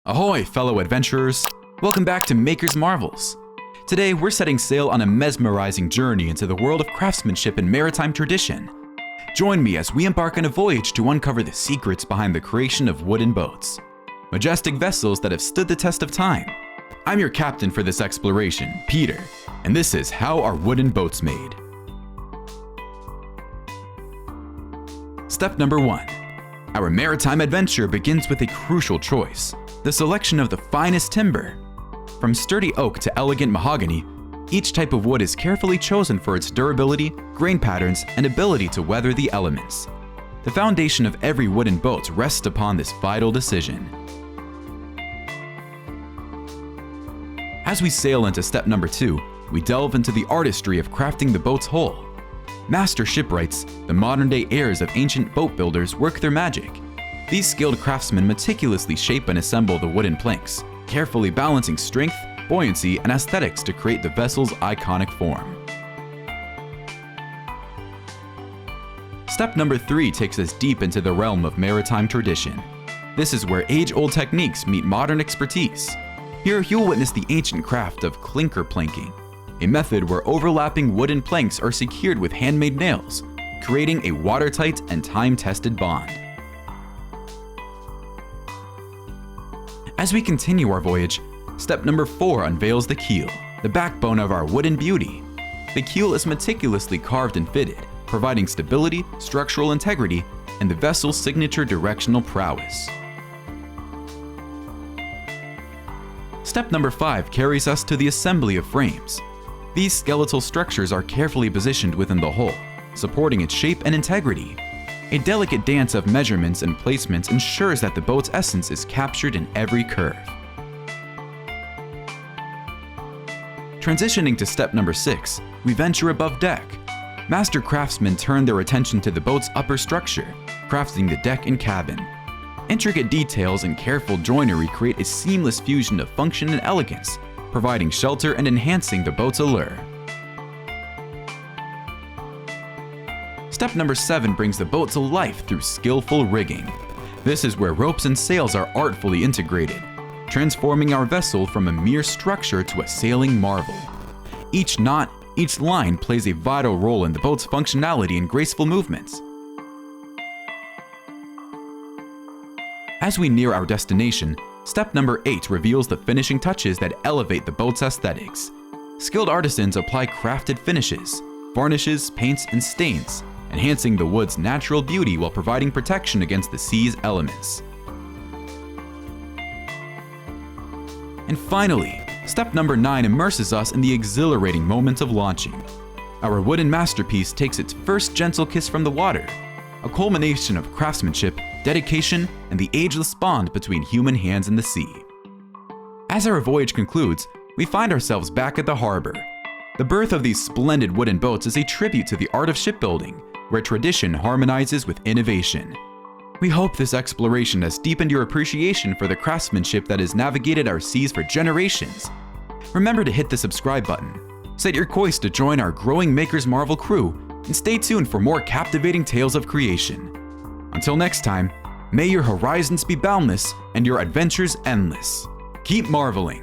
Ahoy, fellow adventurers! Welcome back to Maker's Marvels. Today, we're setting sail on a mesmerizing journey into the world of craftsmanship and maritime tradition. Join me as we embark on a voyage to uncover the secrets behind the creation of wooden boats, majestic vessels that have stood the test of time. I'm your captain for this exploration, Peter, and this is How Are Wooden Boats Made? Step number 1. Our maritime adventure begins with a crucial choice: the selection of the finest timber. From sturdy oak to elegant mahogany, each type of wood is carefully chosen for its durability, grain patterns, and ability to weather the elements. The foundation of every wooden boat rests upon this vital decision. As we sail into step number 2, we delve into the artistry of crafting the boat's hull. Master shipwrights, the modern-day heirs of ancient boat builders, work their magic. These skilled craftsmen meticulously shape and assemble the wooden planks, carefully balancing strength, buoyancy, and aesthetics to create the vessel's iconic form. Step number 3 takes us deep into the realm of maritime tradition. This is where age-old techniques meet modern expertise. Here you'll witness the ancient craft of clinker planking, a method where overlapping wooden planks are secured with handmade nails, creating a watertight and time-tested bond. As we continue our voyage, step number 4 unveils the keel, the backbone of our wooden beauty. The keel is meticulously carved and fitted, providing stability, structural integrity, and the vessel's signature directional prowess. Step number 5 carries us to the assembly of frames. These skeletal structures are carefully positioned within the hull, supporting its shape and integrity. A delicate dance of measurements and placements ensures that the boat's essence is captured in every curve. Transitioning to step number 6, we venture above deck. Master craftsmen turn their attention to the boat's upper structure, crafting the deck and cabin. Intricate details and careful joinery create a seamless fusion of function and elegance, providing shelter and enhancing the boat's allure. Step number 7 brings the boat to life through skillful rigging. This is where ropes and sails are artfully integrated, transforming our vessel from a mere structure to a sailing marvel. Each knot, each line plays a vital role in the boat's functionality and graceful movements. As we near our destination, step number 8 reveals the finishing touches that elevate the boat's aesthetics. Skilled artisans apply crafted finishes, varnishes, paints, and stains, enhancing the wood's natural beauty while providing protection against the sea's elements. And finally, step number 9 immerses us in the exhilarating moment of launching. Our wooden masterpiece takes its first gentle kiss from the water, a culmination of craftsmanship, dedication, and the ageless bond between human hands and the sea. As our voyage concludes, we find ourselves back at the harbor. The birth of these splendid wooden boats is a tribute to the art of shipbuilding, where tradition harmonizes with innovation. We hope this exploration has deepened your appreciation for the craftsmanship that has navigated our seas for generations. Remember to hit the subscribe button, set your course to join our growing Maker's Marvel crew, and stay tuned for more captivating tales of creation. Until next time, may your horizons be boundless and your adventures endless. Keep marveling!